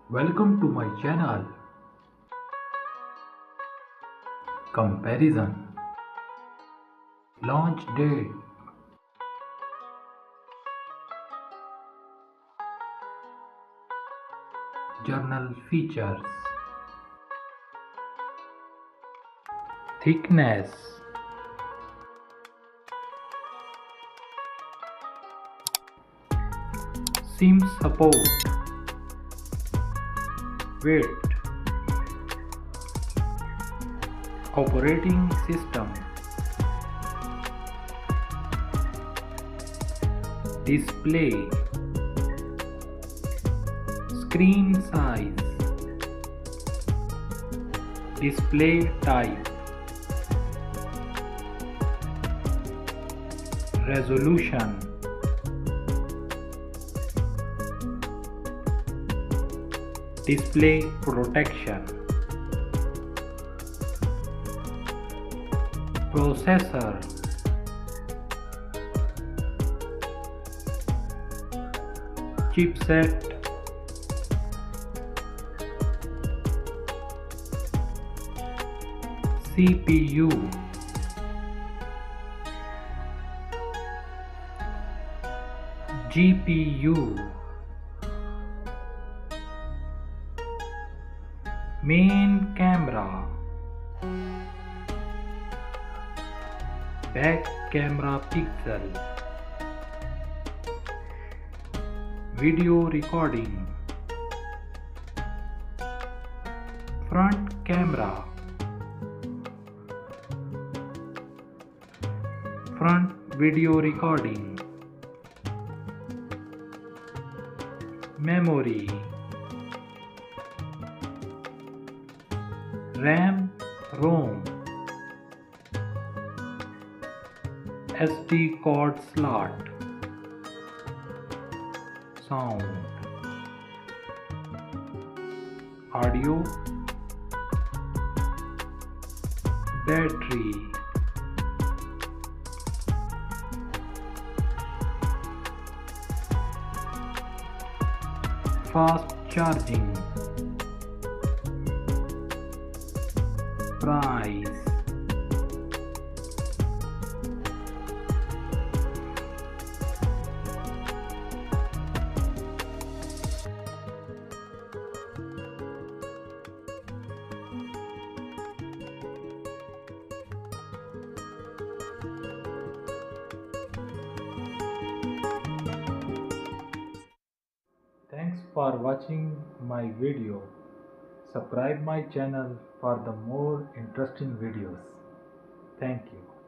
Welcome to my channel. Comparison. Launch date. Journal features. Thickness. SIM support. Weight. Operating system. Display. Screen size. Display type. Resolution. Display protection. Processor. Chipset. CPU. GPU. Main camera. Back camera pixel. Video recording. Front camera. Front video recording. Memory. RAM, ROM. SD card slot. Sound. Audio. Battery. Fast charging. Price. Thanks for watching my video. Subscribe my channel for the more interesting videos. Thank you.